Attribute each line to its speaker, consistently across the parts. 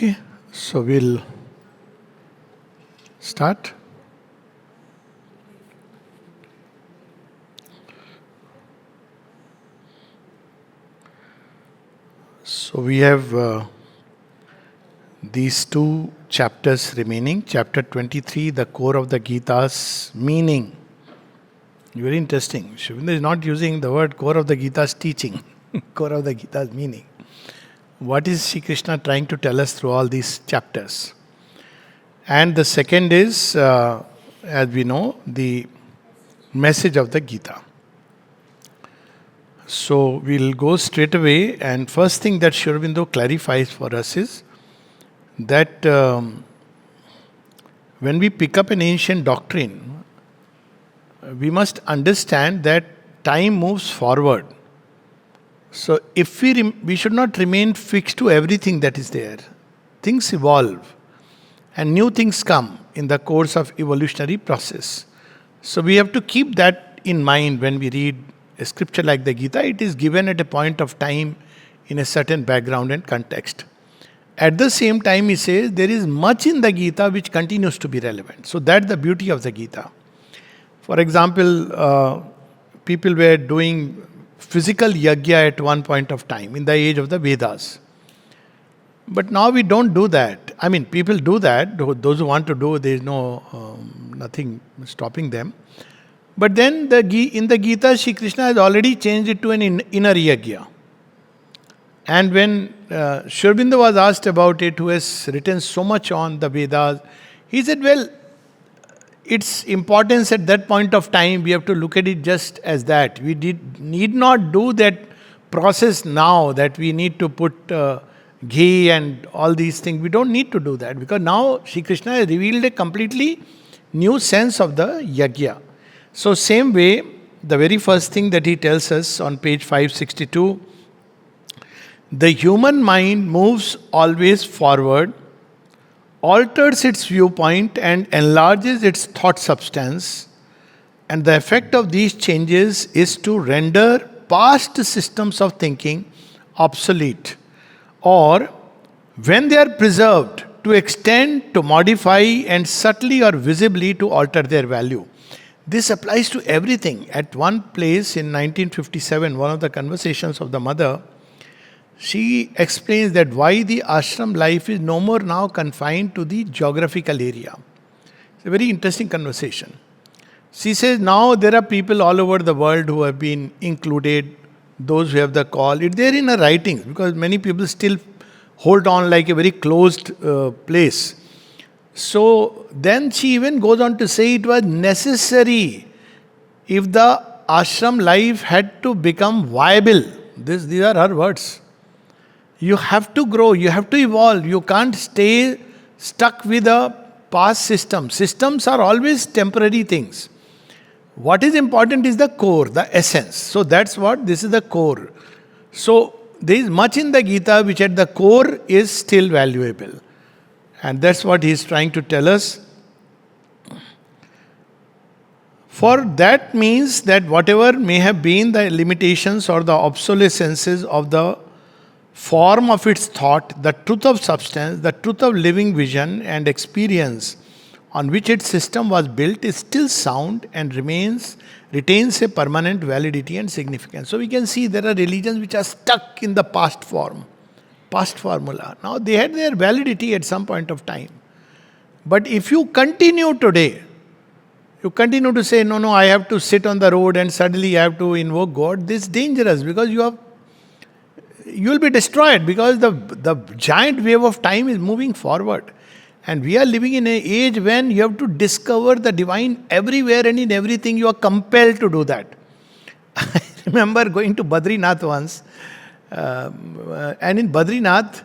Speaker 1: Okay, so we'll start. So we have these two chapters remaining. Chapter 23, the core of the Gita's meaning. Very interesting. Shubinda is not using the word core of the Gita's teaching, core of the Gita's meaning. What is Sri Krishna trying to tell us through all these chapters? And the second is, as we know, the message of the Gita. So we'll go straight away, and first thing that Sri Aurobindo clarifies for us is that when we pick up an ancient doctrine, we must understand that time moves forward. So if we should not remain fixed to everything that is there. Things evolve and new things come in the course of evolutionary process. So we have to keep that in mind when we read a scripture like the Gita. It is given at a point of time in a certain background and context. At the same time, he says there is much in the Gita which continues to be relevant. So that's the beauty of the Gita. For example, people were doing physical yajna at one point of time in the age of the Vedas. But now we don't do that. I mean, people do that. Those who want to do, there is nothing stopping them. But then in the Gita, Shri Krishna has already changed it to an inner yajna. And when Sri Aurobindo was asked about it, who has written so much on the Vedas, he said, well, its importance at that point of time, we have to look at it just as that. We need not do that process now that we need to put ghee and all these things. We don't need to do that because now Sri Krishna has revealed a completely new sense of the yajna. So same way, the very first thing that he tells us on page 562, the human mind moves always forward, alters its viewpoint and enlarges its thought substance, and the effect of these changes is to render past systems of thinking obsolete, or when they are preserved, to extend, to modify, and subtly or visibly to alter their value. This applies to everything. At one place in 1957, one of the conversations of the mother, she explains that why the ashram life is no more now confined to the geographical area. It's a very interesting conversation. She says now there are people all over the world who have been included, those who have the call. It's there in her writings because many people still hold on like a very closed place. So then she even goes on to say it was necessary if the ashram life had to become viable. These are her words. You have to grow, you have to evolve. You can't stay stuck with a past system. Systems are always temporary things. What is important is the core, the essence. So that's what, this is the core. So there is much in the Gita which at the core is still valuable. And that's what he is trying to tell us. For that means that whatever may have been the limitations or the obsolescences of the form of its thought, the truth of substance, the truth of living vision and experience on which its system was built is still sound and retains a permanent validity and significance. So we can see there are religions which are stuck in the past form, past formula. Now they had their validity at some point of time. But if you continue today, you continue to say, no, I have to sit on the road and suddenly I have to invoke God, this is dangerous because you will be destroyed because the giant wave of time is moving forward. And we are living in an age when you have to discover the divine everywhere and in everything. You are compelled to do that. I remember going to Badrinath once. And in Badrinath,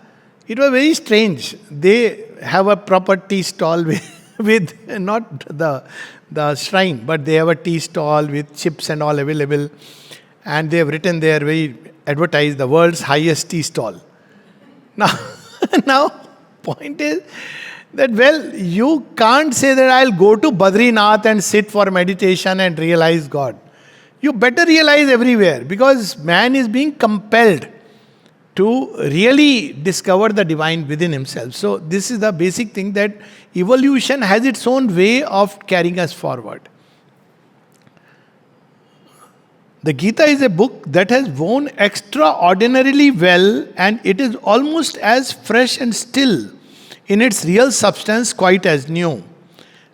Speaker 1: it was very strange. They have a proper tea stall with not the shrine, but they have a tea stall with chips and all available. And they have written there, advertise the world's highest tea stall. Now, point is that, well, you can't say that I'll go to Badrinath and sit for meditation and realize God. You better realize everywhere because man is being compelled. to really discover the divine within himself. So, this is the basic thing, that evolution has its own way of carrying us forward. The Gita is a book that has worn extraordinarily well, and it is almost as fresh and still in its real substance, quite as new.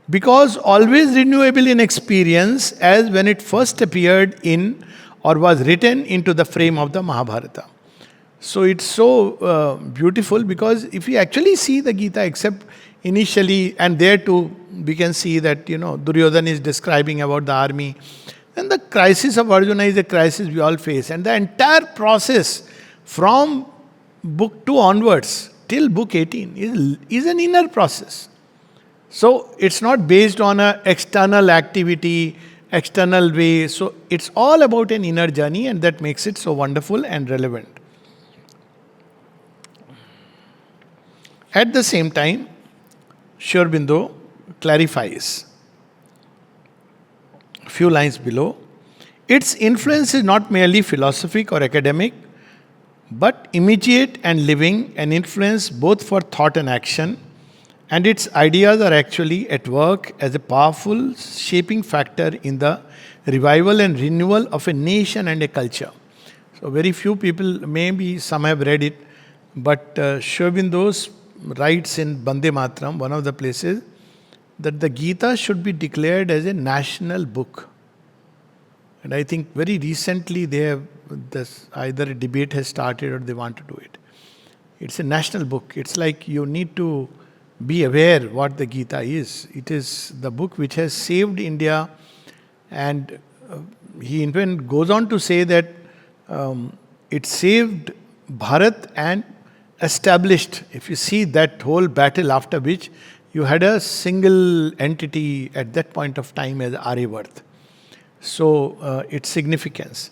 Speaker 1: Because always renewable in experience, as when it first appeared in or was written into the frame of the Mahabharata. So it's so beautiful, because if you actually see the Gita, except initially, and there too we can see that, Duryodhana is describing about the army. And the crisis of Arjuna is a crisis we all face. And the entire process from book 2 onwards till book 18 is an inner process. So it's not based on an external activity, external way. So it's all about an inner journey, and that makes it so wonderful and relevant. At the same time, Aurobindo clarifies a few lines below. Its influence is not merely philosophic or academic, but immediate and living, an influence both for thought and action, and its ideas are actually at work as a powerful shaping factor in the revival and renewal of a nation and a culture. So very few people, maybe some have read it, but Aurobindo writes in Bande Matram, one of the places, that the Gita should be declared as a national book. And I think very recently either a debate has started or they want to do it. It's a national book. It's like you need to be aware what the Gita is. It is the book which has saved India, and he even goes on to say that it saved Bharat and established, if you see that whole battle, after which you had a single entity at that point of time as Aryavart. So its significance.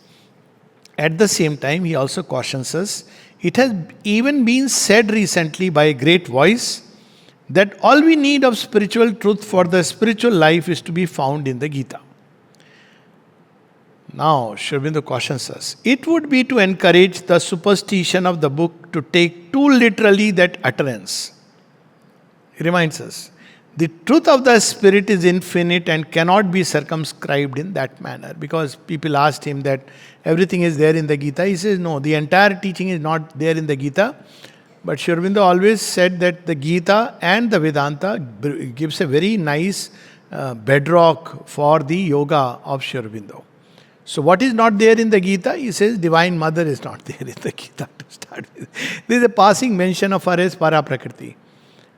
Speaker 1: At the same time, he also cautions us, it has even been said recently by a great voice that all we need of spiritual truth for the spiritual life is to be found in the Gita. Now, Aurobindo cautions us, it would be to encourage the superstition of the book to take too literally that utterance. He reminds us, the truth of the spirit is infinite and cannot be circumscribed in that manner. Because people asked him that everything is there in the Gita. He says, no, the entire teaching is not there in the Gita. But Aurobindo always said that the Gita and the Vedanta gives a very nice bedrock for the yoga of Aurobindo. So what is not there in the Gita? He says Divine Mother is not there in the Gita to start with. There is a passing mention of her as Paraprakriti.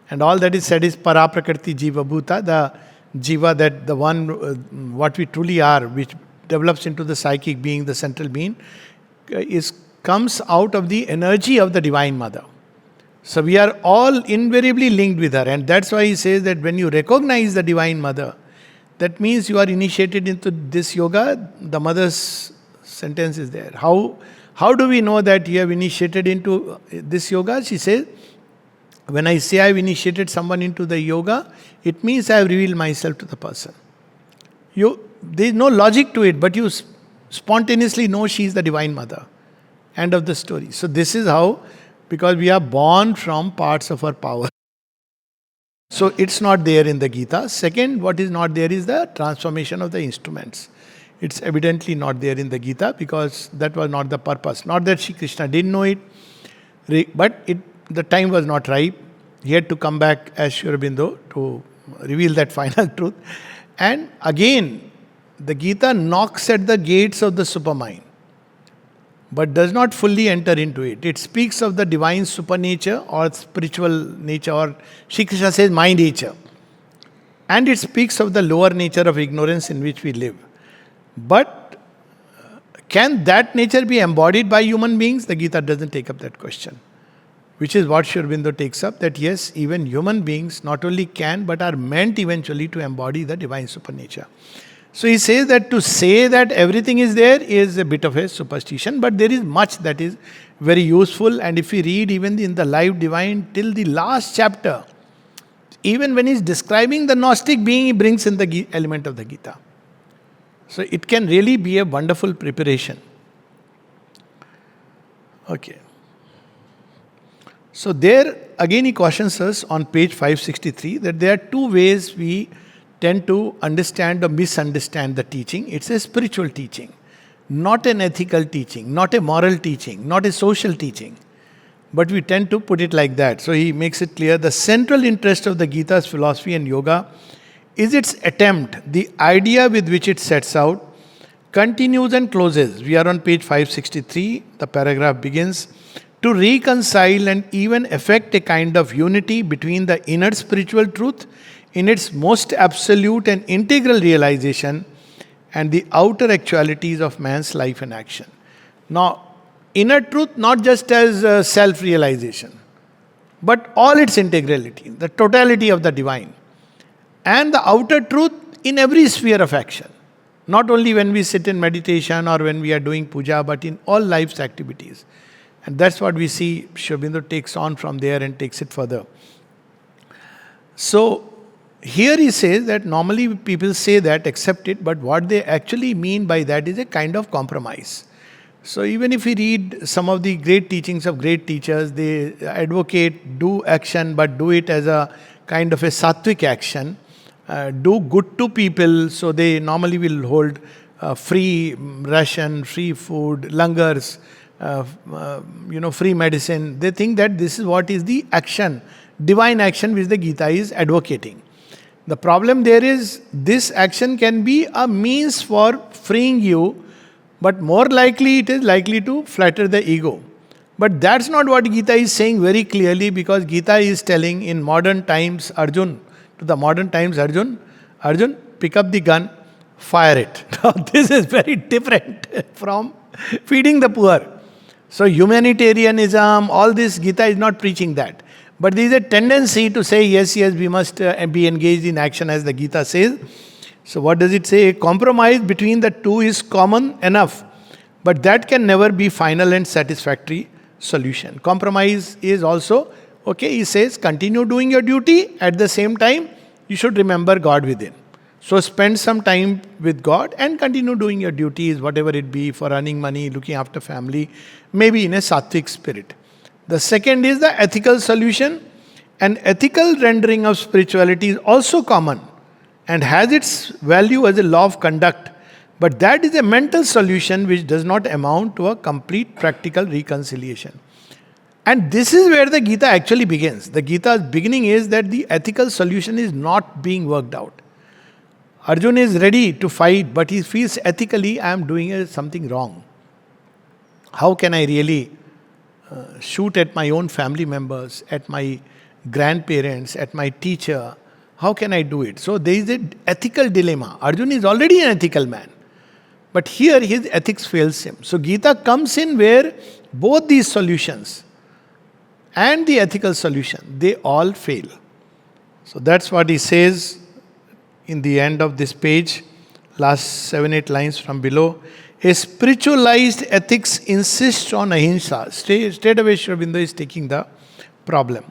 Speaker 1: And all that is said is Paraprakriti Jiva Bhuta, the Jiva, that the one, what we truly are, which develops into the psychic being, the central being, comes out of the energy of the Divine Mother. So we are all invariably linked with her. And that's why he says that when you recognize the Divine Mother, that means you are initiated into this yoga. The mother's sentence is there. How do we know that you have initiated into this yoga? She says, when I say I have initiated someone into the yoga, it means I have revealed myself to the person. There is no logic to it, but you spontaneously know she is the Divine Mother. End of the story. So this is how, because we are born from parts of our power. So it's not there in the Gita. Second, what is not there is the transformation of the instruments. It's evidently not there in the Gita, because that was not the purpose. Not that Shri Krishna didn't know it, but the time was not ripe. He had to come back as Aurobindo to reveal that final truth. And again, the Gita knocks at the gates of the supermind, but does not fully enter into it. It speaks of the divine supernature or spiritual nature, or Shri Krishna says my nature. And it speaks of the lower nature of ignorance in which we live. But can that nature be embodied by human beings? The Gita doesn't take up that question. Which is what Aurobindo takes up, that yes, even human beings not only can, but are meant eventually to embody the divine supernature. So he says that to say that everything is there is a bit of a superstition, but there is much that is very useful. And if we read even in the Life Divine till the last chapter, even when he's describing the Gnostic being, he brings in the element of the Gita. So it can really be a wonderful preparation. Okay. So there again he cautions us on page 563 that there are two ways we tend to understand or misunderstand the teaching. It's a spiritual teaching, not an ethical teaching, not a moral teaching, not a social teaching. But we tend to put it like that. So he makes it clear the central interest of the Gita's philosophy and yoga is its attempt, the idea with which it sets out, continues and closes. We are on page 563. The paragraph begins to reconcile and even effect a kind of unity between the inner spiritual truth in its most absolute and integral realization and the outer actualities of man's life and action. Now, inner truth not just as self-realization, but all its integrality, the totality of the divine. And the outer truth in every sphere of action. Not only when we sit in meditation or when we are doing puja, but in all life's activities. And that's what we see Aurobindo takes on from there and takes it further. So, here he says that normally people say that, accept it, but what they actually mean by that is a kind of compromise. So even if we read some of the great teachings of great teachers, they advocate do action, but do it as a kind of a sattvic action. Do good to people, so they normally will hold free ration, free food, langars, free medicine. They think that this is what is the action, divine action which the Gita is advocating. The problem there is this action can be a means for freeing you, but more likely it is likely to flatter the ego. But that's not what Gita is saying very clearly, because Gita is telling in modern times, Arjun, Arjun, pick up the gun, fire it. Now this is very different from feeding the poor. So humanitarianism, all this, Gita is not preaching that. But there is a tendency to say, yes, we must be engaged in action as the Gita says. So what does it say? A compromise between the two is common enough, but that can never be final and satisfactory solution. Compromise is also, okay, he says, continue doing your duty, at the same time, you should remember God within. So spend some time with God and continue doing your duties, whatever it be, for earning money, looking after family, maybe in a sattvic spirit. The second is the ethical solution. An ethical rendering of spirituality is also common and has its value as a law of conduct. But that is a mental solution which does not amount to a complete practical reconciliation. And this is where the Gita actually begins. The Gita's beginning is that the ethical solution is not being worked out. Arjun is ready to fight, but he feels ethically, I am doing something wrong. How can I really shoot at my own family members, at my grandparents, at my teacher? How can I do it? So there is an ethical dilemma. Arjun is already an ethical man. But here his ethics fails him. So Gita comes in where both these solutions and the ethical solution, they all fail. So that's what he says in the end of this page, last 7-8 lines from below. A spiritualized ethics insists on ahimsa. Straight away Aurobindo is taking the problem.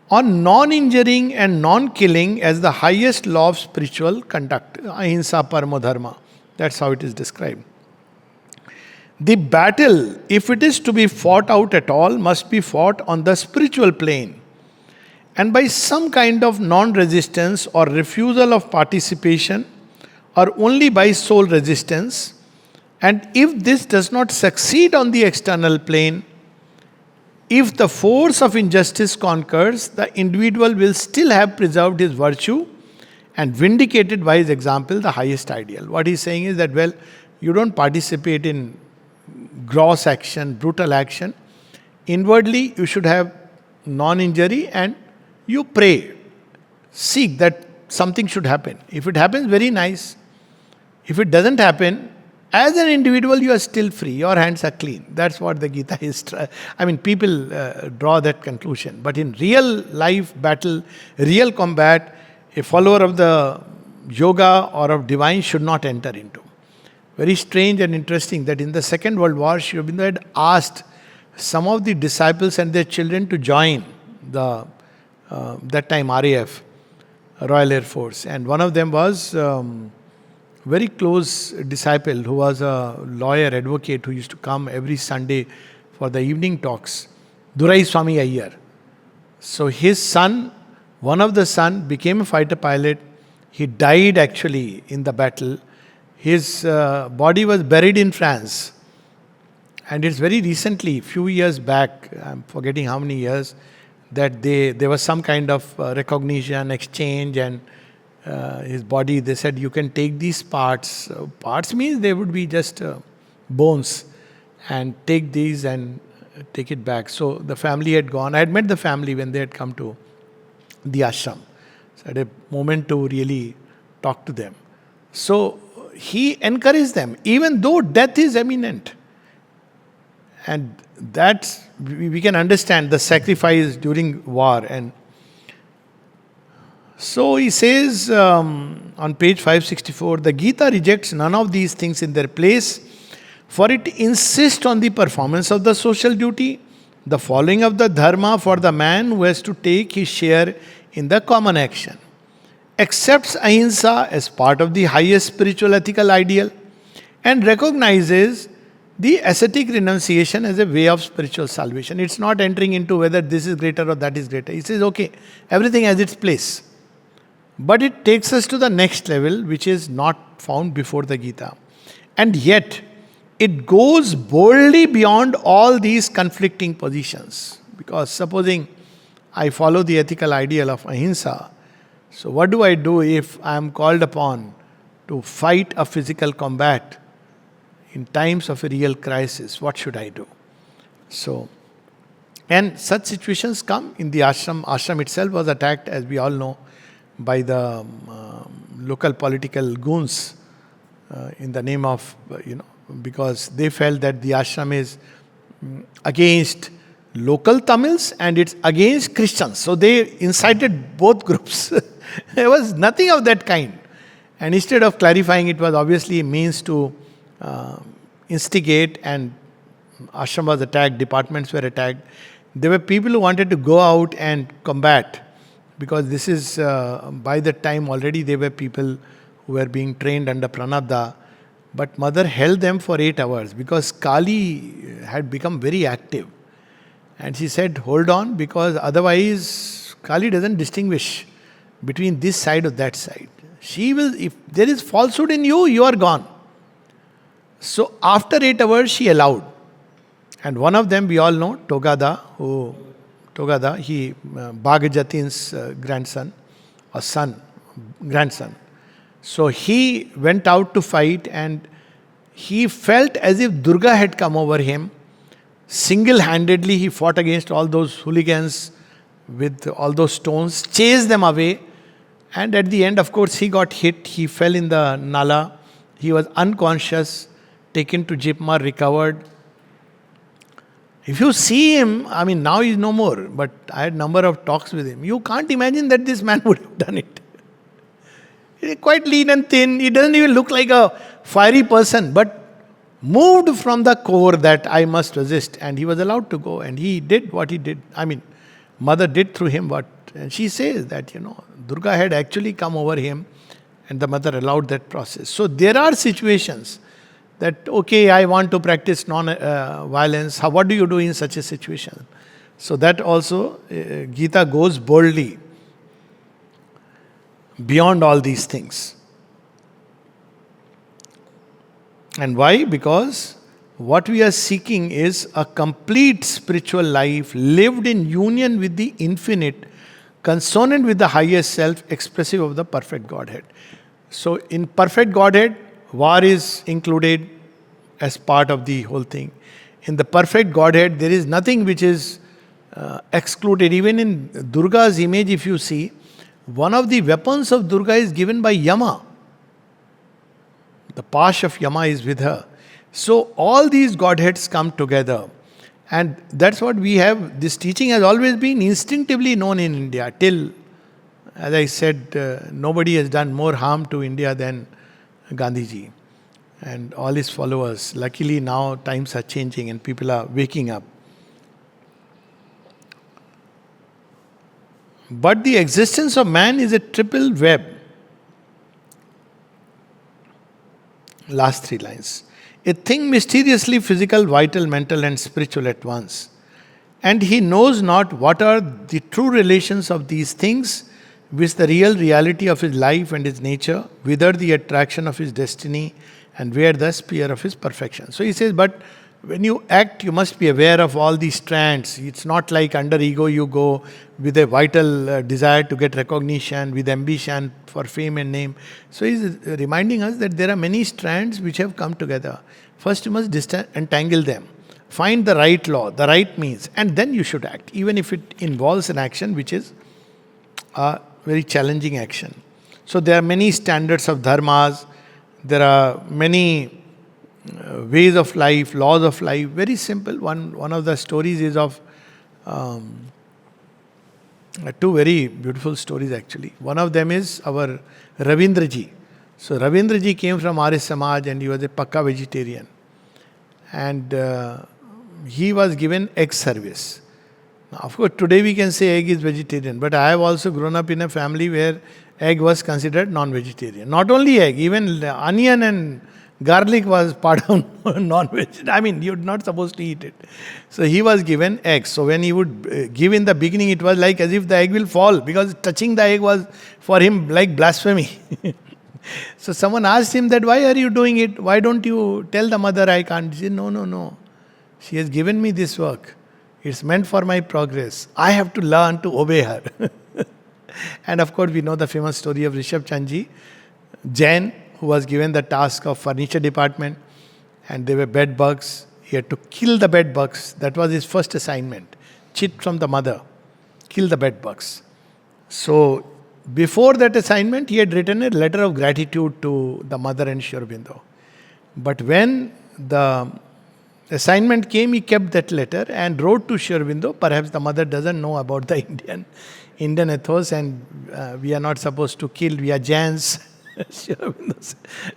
Speaker 1: On non-injuring and non-killing as the highest law of spiritual conduct. Ahimsa paramo dharma. That's how it is described. The battle, if it is to be fought out at all, must be fought on the spiritual plane, and by some kind of non-resistance or refusal of participation, or only by soul resistance. And if this does not succeed on the external plane, if the force of injustice conquers, the individual will still have preserved his virtue and vindicated by his example the highest ideal. What he's saying is that, well, you don't participate in gross action, brutal action. Inwardly, you should have non-injury and you pray. Seek that something should happen. If it happens, very nice. If it doesn't happen, as an individual, you are still free. Your hands are clean. That's what the Gita is. People draw that conclusion. But in real life battle, real combat, a follower of the yoga or of divine should not enter into. Very strange and interesting that in the Second World War, Aurobindo had asked some of the disciples and their children to join the that time RAF, Royal Air Force. And one of them was very close disciple who was a lawyer, advocate who used to come every Sunday for the evening talks, Durai Swami Iyer. So his son, one of the son, became a fighter pilot. He died actually in the battle. His body was buried in France. And it's very recently, few years back, I'm forgetting how many years, that there was some kind of recognition, exchange, and his body, they said, you can take these parts. Parts means they would be just bones, and take these and take it back. So the family had gone. I had met the family when they had come to the ashram. So I had a moment to really talk to them. So he encouraged them, even though death is imminent. And that's, we can understand the sacrifice during war. And so he says on page 564, the Gita rejects none of these things in their place, for it insists on the performance of the social duty, the following of the dharma for the man who has to take his share in the common action, accepts ahimsa as part of the highest spiritual ethical ideal, and recognizes the ascetic renunciation as a way of spiritual salvation. It's not entering into whether this is greater or that is greater. It says, okay, everything has its place. But it takes us to the next level, which is not found before the Gita. And yet, it goes boldly beyond all these conflicting positions. Because supposing I follow the ethical ideal of ahimsa, so what do I do if I am called upon to fight a physical combat in times of a real crisis? What should I do? So, and such situations come in the ashram. Ashram itself was attacked, as we all know, by the local political goons in the name of, because they felt that the ashram is against local Tamils and it's against Christians. So they incited both groups. There was nothing of that kind. And instead of clarifying, it was obviously a means to instigate, and ashram was attacked, departments were attacked. There were people who wanted to go out and combat, because this is, by that time already there were people who were being trained under Pranabda, but mother held them for 8 hours because Kali had become very active. And she said, hold on, because otherwise Kali doesn't distinguish between this side or that side. She will, if there is falsehood in you, you are gone. So after 8 hours, she allowed. And one of them, we all know, Togada, he, Bhagajatin's grandson, or grandson. So he went out to fight, and he felt as if Durga had come over him. Single-handedly, he fought against all those hooligans with all those stones, chased them away. And at the end, of course, he got hit. He fell in the Nala. He was unconscious, taken to Jipmar, recovered. If you see him, I mean, now he's no more, but I had a number of talks with him. You can't imagine that this man would have done it. He's quite lean and thin. He doesn't even look like a fiery person, but moved from the core that I must resist. And he was allowed to go, and he did what he did. I mean, mother did through him what, and she says that, Durga had actually come over him, and the mother allowed that process. So there are situations that, okay, I want to practice non-violence. What do you do in such a situation? So that also, Gita goes boldly beyond all these things. And why? Because what we are seeking is a complete spiritual life lived in union with the infinite, consonant with the highest self, expressive of the perfect Godhead. So in perfect Godhead, war is included as part of the whole thing. In the perfect Godhead, there is nothing which is excluded. Even in Durga's image, if you see, one of the weapons of Durga is given by Yama. The Pash of Yama is with her. So all these Godheads come together. And that's what we have. This teaching has always been instinctively known in India. Till, as I said, nobody has done more harm to India than Gandhiji and all his followers. Luckily now times are changing and people are waking up. But the existence of man is a triple web. Last 3 lines. A thing mysteriously physical, vital, mental and spiritual at once. And he knows not what are the true relations of these things, with the real reality of his life and his nature, whither the attraction of his destiny, and where the sphere of his perfection. So he says, but when you act, you must be aware of all these strands. It's not like under ego you go with a vital desire to get recognition, with ambition for fame and name. So he's reminding us that there are many strands which have come together. First, you must entangle them. Find the right law, the right means, and then you should act, even if it involves an action which is a very challenging action. So there are many standards of dharmas, there are many ways of life, laws of life, very simple. One of the stories is of two very beautiful stories actually. One of them is our Ravindraji. So Ravindraji came from Arya Samaj and he was a pakka vegetarian. And he was given egg service. Now, of course, today we can say egg is vegetarian, but I have also grown up in a family where egg was considered non-vegetarian. Not only egg, even onion and garlic was part of non-vegetarian. I mean, you're not supposed to eat it. So he was given eggs. So when he would give in the beginning, it was like as if the egg will fall, because touching the egg was for him like blasphemy. So someone asked him that, why are you doing it? Why don't you tell the mother I can't? He said, no. She has given me this work. It's meant for my progress. I have to learn to obey her. And of course, we know the famous story of Rishabh Chandji, Jain, who was given the task of furniture department, and there were bed bugs. He had to kill the bed bugs. That was his first assignment. Cheat from the mother. Kill the bed bugs. So, before that assignment, he had written a letter of gratitude to the mother and Aurobindo. But when the assignment came, he kept that letter and wrote to Aurobindo. Perhaps the mother doesn't know about the Indian ethos, and we are not supposed to kill, we are Jains.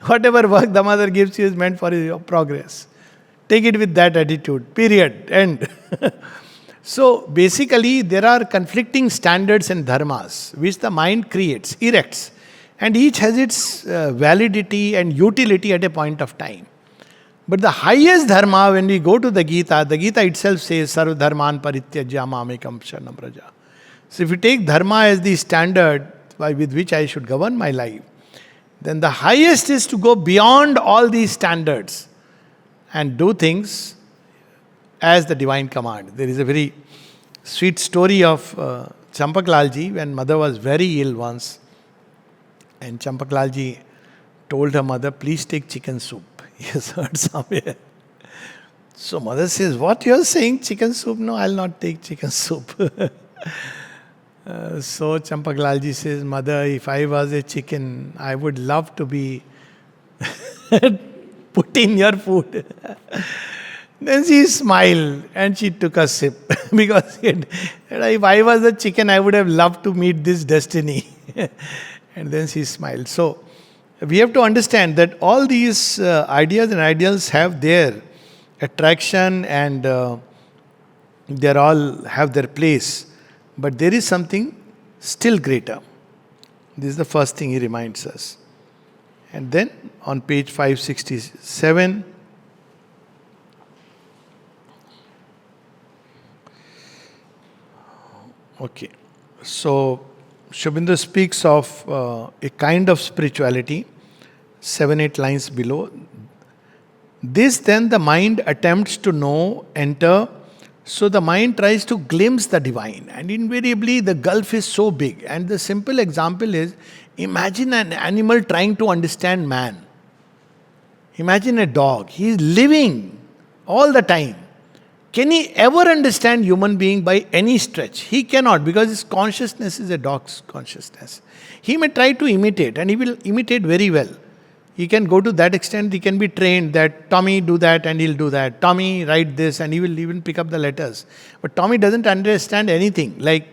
Speaker 1: Whatever work the mother gives you is meant for your progress. Take it with that attitude. Period. End. So basically, there are conflicting standards and dharmas which the mind creates, erects, and each has its validity and utility at a point of time. But the highest dharma, when we go to the Gita itself says, Sarva dharman parityajya mamekam sharanam vraja. So if you take dharma as the standard with which I should govern my life, then the highest is to go beyond all these standards and do things as the divine command. There is a very sweet story of Champaklalji when mother was very ill once. And Champaklalji told her mother, please take chicken soup. He has heard somewhere. So mother says, what you are saying, chicken soup? No, I'll not take chicken soup. So Champaklalji says, mother, if I was a chicken, I would love to be put in your food. Then she smiled and she took a sip because if I was a chicken, I would have loved to meet this destiny. And then she smiled. So we have to understand that all these ideas and ideals have their attraction and they all have their place. But there is something still greater. This is the first thing he reminds us. And then on page 567, okay, so Aurobindo speaks of a kind of spirituality, 7-8 lines below. This then the mind attempts to know, enter. So the mind tries to glimpse the divine, and invariably the gulf is so big. And the simple example is, imagine an animal trying to understand man. Imagine a dog. He is living all the time. Can he ever understand human being by any stretch? He cannot, because his consciousness is a dog's consciousness. He may try to imitate, and he will imitate very well. He can go to that extent, he can be trained that Tommy do that and he'll do that. Tommy write this and he will even pick up the letters. But Tommy doesn't understand anything like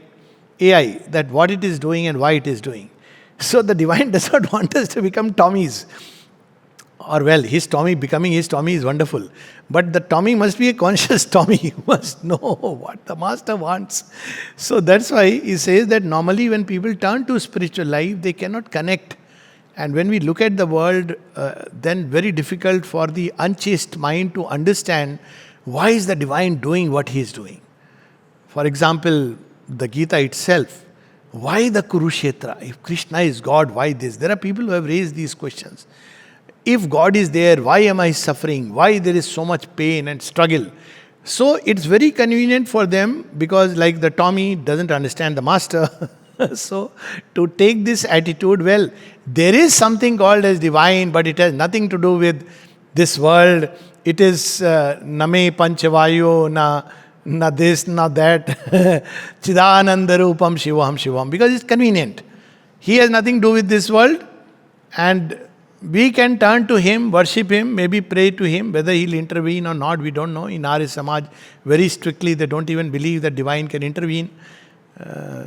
Speaker 1: AI, that what it is doing and why it is doing. So the divine does not want us to become Tommies. Or well, becoming his Tommy is wonderful. But the Tommy must be a conscious Tommy. He must know what the master wants. So that's why he says that normally when people turn to spiritual life, they cannot connect. And when we look at the world, then very difficult for the unchaste mind to understand why is the divine doing what he is doing. For example, the Gita itself. Why the Kurukshetra? If Krishna is God, why this? There are people who have raised these questions. If God is there, why am I suffering? Why there is so much pain and struggle? So it's very convenient for them because like the Tommy doesn't understand the master. So to take this attitude, well, there is something called as divine, but it has nothing to do with this world. It is name panchavayo, na this, na that. Chidananda rupam shivam shivam. Because it's convenient. He has nothing to do with this world. And we can turn to him, worship him, maybe pray to him. Whether he'll intervene or not, we don't know. In Arya Samaj, very strictly, they don't even believe that divine can intervene.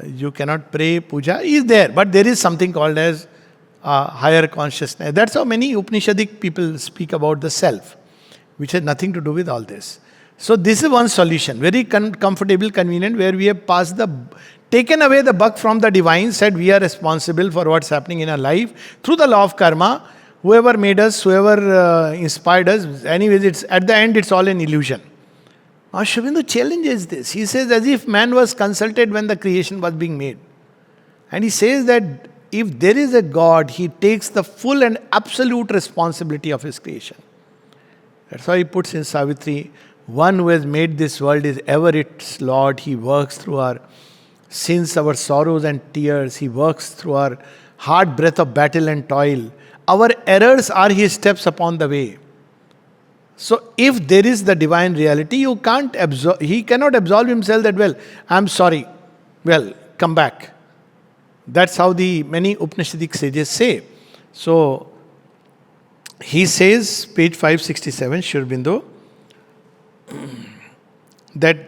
Speaker 1: You cannot pray, puja. He is there. But there is something called as higher consciousness. That's how many Upanishadic people speak about the self, which has nothing to do with all this. So this is one solution, very comfortable, convenient, where we have taken away the buck from the divine, said we are responsible for what's happening in our life through the law of karma. Whoever made us, whoever inspired us, anyways, it's at the end it's all an illusion. Now Aurobindo challenges this. He says as if man was consulted when the creation was being made. And he says that if there is a God, he takes the full and absolute responsibility of his creation. That's why he puts in Savitri, one who has made this world is ever its Lord. He works through our sins, our sorrows and tears. He works through our hard breath of battle and toil. Our errors are his steps upon the way. So if there is the divine reality, he cannot absolve himself that, well, I'm sorry. Well, come back. That's how the many Upanishadic sages say. So he says, page 567, Aurobindo, that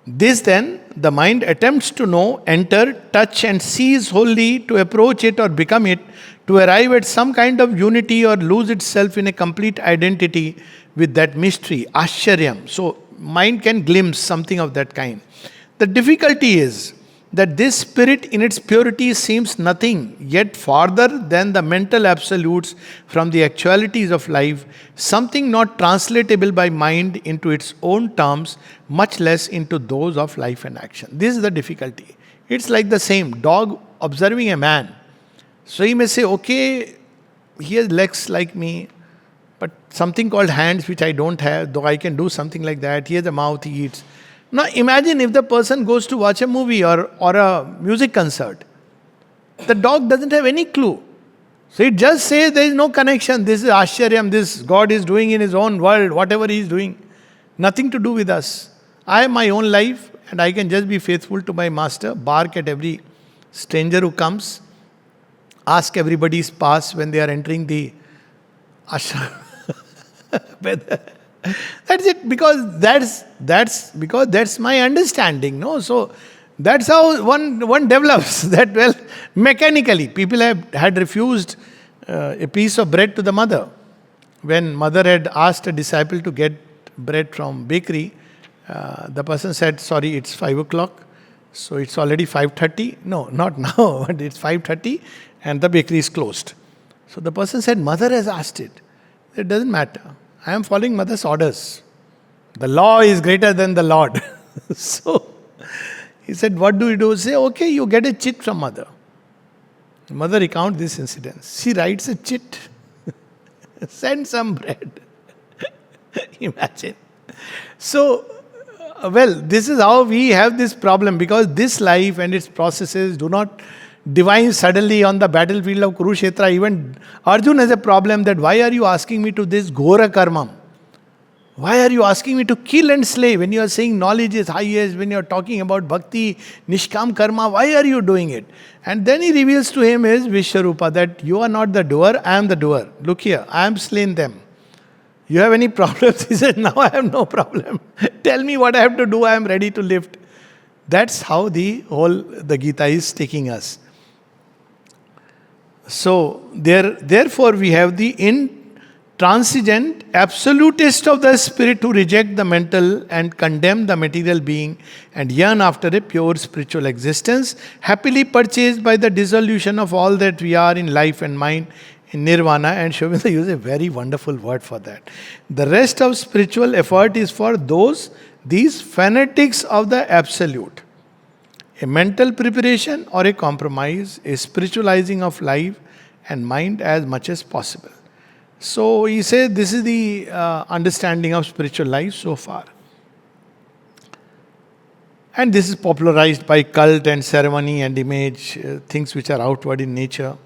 Speaker 1: this then, the mind attempts to know, enter, touch and seize wholly, to approach it or become it, to arrive at some kind of unity or lose itself in a complete identity with that mystery, Ascharyam. So mind can glimpse something of that kind. The difficulty is that this spirit in its purity seems nothing yet farther than the mental absolutes from the actualities of life, something not translatable by mind into its own terms, much less into those of life and action. This is the difficulty. It's like the same dog observing a man. So he may say, okay, he has legs like me, but something called hands which I don't have, though I can do something like that. He has a mouth, he eats. Now imagine if the person goes to watch a movie or a music concert. The dog doesn't have any clue. So it just says there is no connection. This is Ascharyam, this God is doing in his own world, whatever he is doing. Nothing to do with us. I have my own life and I can just be faithful to my master, bark at every stranger who comes, ask everybody's pass when they are entering the ashram. That's it, because that's my understanding, no? So that's how one develops that. Well, mechanically, people had refused a piece of bread to the mother. When mother had asked a disciple to get bread from bakery, the person said, sorry, it's 5 o'clock, so it's already 5:30. No, not now, but it's 5:30 and the bakery is closed. So the person said, mother has asked it. It doesn't matter. I am following mother's orders. The law is greater than the Lord. So he said, what do you do? Say, okay, you get a chit from mother. The mother recounts this incident. She writes a chit. Send some bread. Imagine. So, well, this is how we have this problem, because this life and its processes do not divine suddenly on the battlefield of Kurukshetra. Even Arjun has a problem that why are you asking me to this Ghora Karmam? Why are you asking me to kill and slay when you are saying knowledge is highest, when you are talking about bhakti, nishkam karma, why are you doing it? And then he reveals to him his Vishwarupa, that you are not the doer, I am the doer. Look here, I am slain them. You have any problems? He said, now I have no problem. Tell me what I have to do, I am ready to lift. That's how the Gita is taking us. So, therefore we have the intransigent absolutist of the spirit who reject the mental and condemn the material being and yearn after a pure spiritual existence, happily purchased by the dissolution of all that we are in life and mind, in nirvana. And Aurobindo uses a very wonderful word for that. The rest of spiritual effort is for those These fanatics of the absolute, a mental preparation or a compromise, a spiritualizing of life and mind as much as possible. So he said this is the understanding of spiritual life so far. And this is popularized by cult and ceremony and image, things which are outward in nature.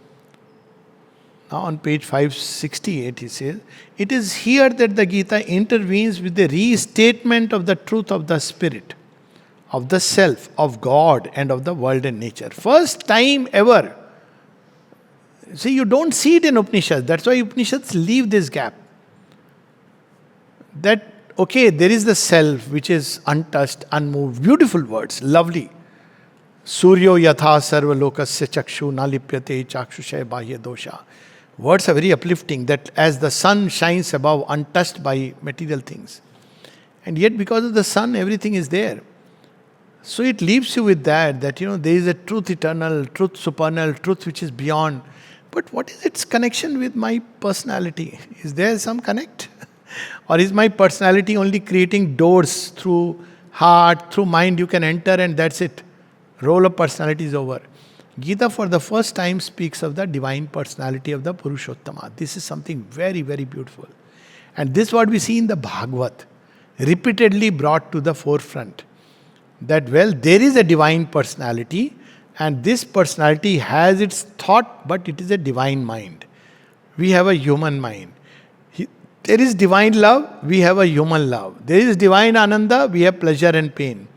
Speaker 1: Now on page 568 he says, it is here that the Gita intervenes with the restatement of the truth of the spirit, of the self, of God and of the world and nature. First time ever. See, you don't see it in Upanishads. That's why Upanishads leave this gap. That, okay, there is the self which is untouched, unmoved. Beautiful words, lovely. Suryo yatha sarva lokasya chakshu nalipyate chakshushay bahya dosha. Words are very uplifting, that as the sun shines above, untouched by material things. And yet because of the sun, everything is there. So it leaves you with that there is a truth eternal, truth supernal, truth which is beyond. But what is its connection with my personality? Is there some connect? Or is my personality only creating doors through heart, through mind you can enter and that's it? Role of personality is over. Gita for the first time speaks of the divine personality of the Purushottama. This is something very, very beautiful. And this is what we see in the Bhagavad, repeatedly brought to the forefront. That, there is a divine personality, and this personality has its thought, but it is a divine mind. We have a human mind. There is divine love, we have a human love. There is divine ananda, we have pleasure and pain.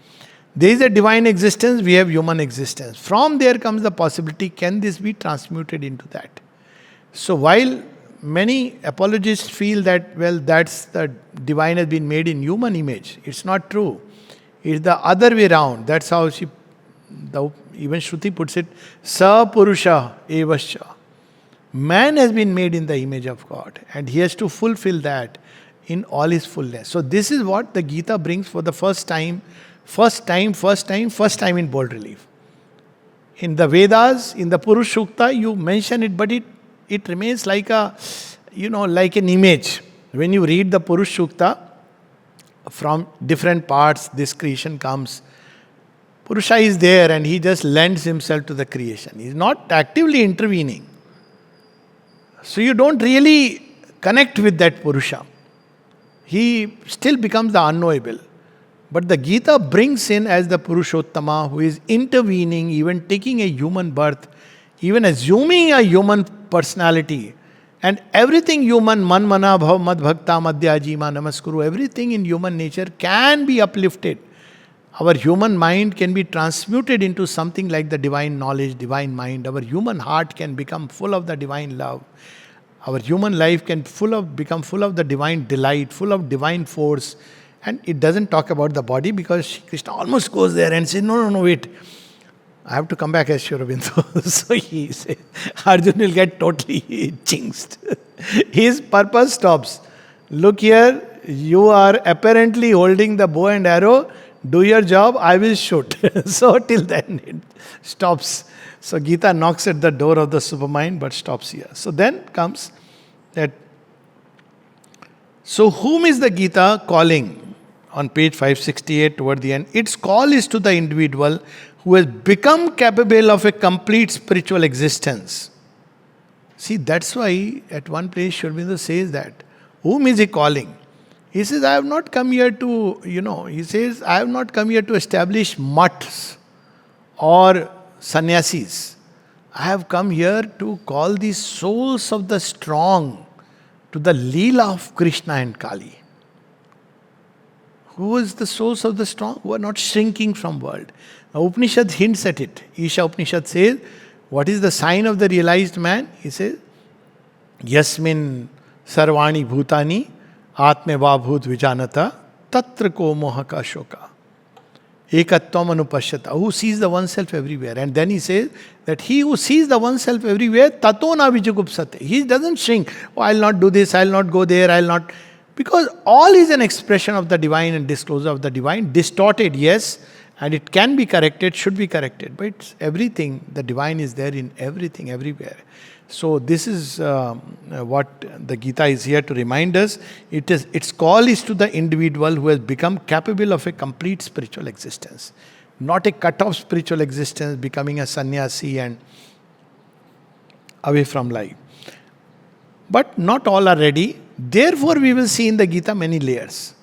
Speaker 1: There is a divine existence, we have human existence. From there comes the possibility, can this be transmuted into that? So while many apologists feel that, that's the divine has been made in human image, it's not true. It's the other way around. That's how even Shruti puts it, Sa Purusha Evascha. Man has been made in the image of God, and he has to fulfill that in all his fullness. So this is what the Gita brings for the first time in bold relief. In the Vedas, in the Purush Sukta, you mention it, but it remains like like an image. When you read the Purush Sukta, from different parts this creation comes. Purusha is there and he just lends himself to the creation. He is not actively intervening. So you don't really connect with that Purusha. He still becomes the unknowable. But the Gita brings in as the Purushottama who is intervening, even taking a human birth, even assuming a human personality. And everything human, man mana bhav mad bhakta madhya jima namaskuru, everything in human nature can be uplifted. Our human mind can be transmuted into something like the divine knowledge, divine mind. Our human heart can become full of the divine love. Our human life can become full of the divine delight, full of divine force. And it doesn't talk about the body because Krishna almost goes there and says, no, wait. I have to come back as Aurobindo. So he says, Arjun will get totally jinxed. His purpose stops. Look here, you are apparently holding the bow and arrow. Do your job, I will shoot. So till then it stops. So Gita knocks at the door of the supermind but stops here. So then comes that. So whom is the Gita calling? On page 568 toward the end, its call is to the individual who has become capable of a complete spiritual existence. See, that's why at one place Aurobindo says that. Whom is he calling? He says, I have not come here to, he says, I have not come here to establish mutts or sannyasis. I have come here to call the souls of the strong to the Leela of Krishna and Kali. Who is the souls of the strong? Who are not shrinking from world. Now, Upanishad hints at it. Isha Upanishad says, what is the sign of the realized man? He says, Yasmin sarvani bhutani atmeva bhut vijanata tatra ko mohaka shoka. Ekatvam anupashyata. Who sees the oneself everywhere. And then he says that he who sees the oneself everywhere, tato na vijagupsate. He doesn't shrink. Oh, I'll not do this, I'll not go there, I'll not. Because all is an expression of the divine and disclosure of the divine. Distorted, yes. And it can be corrected, should be corrected. But it's everything, the divine is there in everything, everywhere. So this is what the Gita is here to remind us. Its call is to the individual who has become capable of a complete spiritual existence. Not a cut-off spiritual existence, becoming a sannyasi and away from life. But not all are ready. Therefore, we will see in the Gita many layers.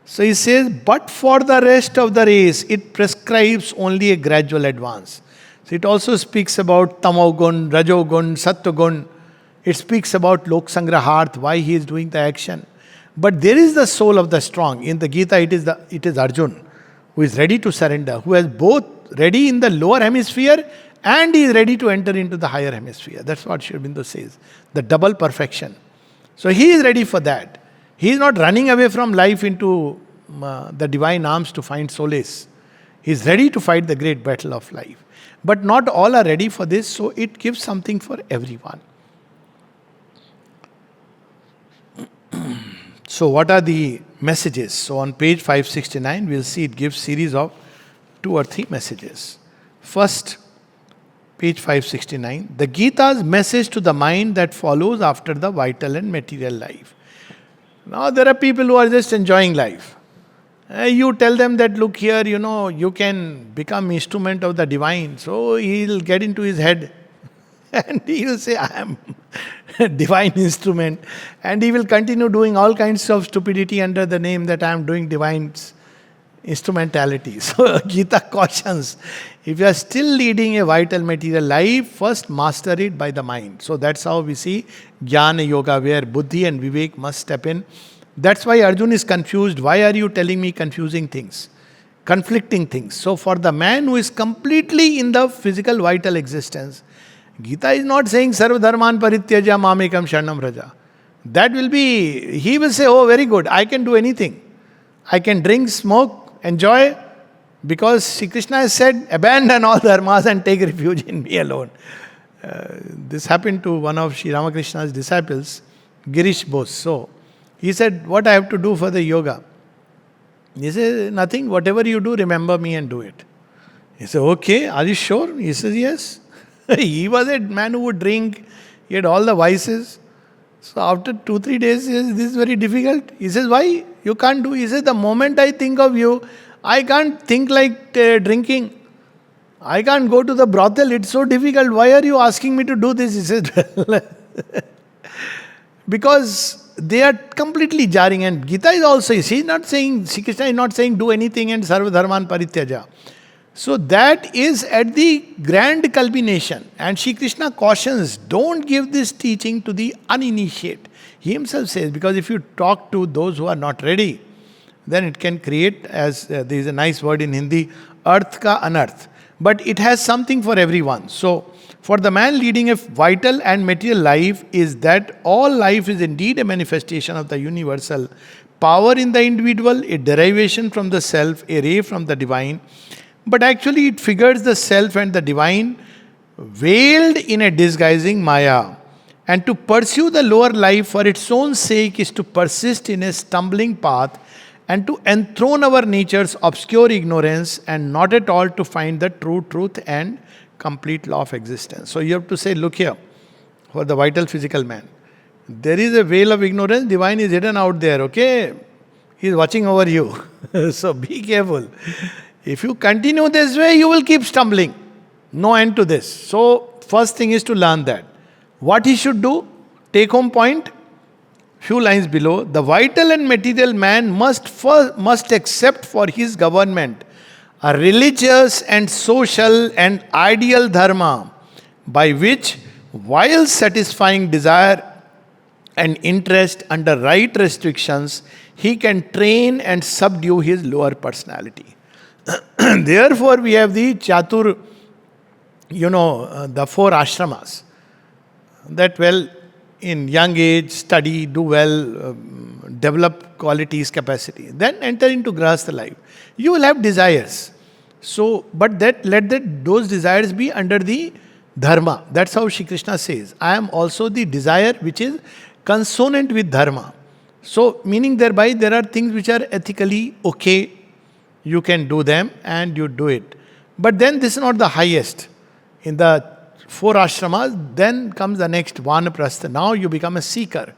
Speaker 1: So he says, but for the rest of the race, it prescribes only a gradual advance. So it also speaks about tamogun, rajogun, sattvagun. It speaks about lok sangraharth, why he is doing the action. But there is the soul of the strong. In the Gita, it is Arjun who is ready to surrender, who is both ready in the lower hemisphere and he is ready to enter into the higher hemisphere. That's what Aurobindo says. The double perfection. So he is ready for that. He is not running away from life into the divine arms to find solace. He is ready to fight the great battle of life. But not all are ready for this, so it gives something for everyone. So what are the messages? So on page 569, we'll see it gives series of 2 or 3 messages. First, page 569, the Gita's message to the mind that follows after the vital and material life. Now there are people who are just enjoying life. You tell them that, look here, you can become instrument of the divine. So he'll get into his head and he will say, I am a divine instrument. And he will continue doing all kinds of stupidity under the name that I am doing divine instrumentality. So Gita cautions, if you are still leading a vital material life, first master it by the mind. So that's how we see Jnana Yoga, where Buddhi and Vivek must step in. That's why Arjun is confused. Why are you telling me confusing things? Conflicting things. So for the man who is completely in the physical vital existence, Gita is not saying Sarva Dharman Parityaja Mamekam Sharnam Raja. That will be, he will say, oh very good, I can do anything. I can drink, smoke, enjoy, because Sri Krishna has said, abandon all dharmas and take refuge in me alone. This happened to one of Sri Ramakrishna's disciples, Girish Bose. So he said, what I have to do for the yoga? He said, nothing, whatever you do, remember me and do it. He said, okay, are you sure? He says, yes. He was a man who would drink, he had all the vices. So after 2-3 days, he says, this is very difficult. He says, why? You can't do. He says, the moment I think of you, I can't think like drinking. I can't go to the brothel. It's so difficult. Why are you asking me to do this? He says, because they are completely jarring. And Gita is also, she's not saying, Sri Krishna is not saying do anything and sarva dharman parityaja. So that is at the grand culmination. And Sri Krishna cautions, don't give this teaching to the uninitiate. He himself says, because if you talk to those who are not ready, then it can create, as there is a nice word in Hindi, arth ka anarth. But it has something for everyone. So, for the man leading a vital and material life is that all life is indeed a manifestation of the universal power in the individual, a derivation from the self, a ray from the divine. But actually it figures the self and the divine veiled in a disguising maya. And to pursue the lower life for its own sake is to persist in a stumbling path and to enthrone our nature's obscure ignorance and not at all to find the true truth and complete law of existence. So you have to say, look here, for the vital physical man, there is a veil of ignorance, divine is hidden out there, okay? He is watching over you. So be careful. If you continue this way, you will keep stumbling. No end to this. So first thing is to learn that. What he should do, take home point, few lines below, the vital and material man must accept for his government a religious and social and ideal dharma by which, while satisfying desire and interest under right restrictions, he can train and subdue his lower personality. Therefore, we have the Chatur, the 4 ashramas. That in young age, study, do well, develop qualities, capacity. Then enter into grahastha life. You will have desires. So, but let those desires be under the dharma. That's how Shri Krishna says. I am also the desire which is consonant with dharma. So, meaning thereby there are things which are ethically okay. You can do them and you do it. But then this is not the highest. In the 4 ashramas, then comes the next vanaprastha. Now you become a seeker.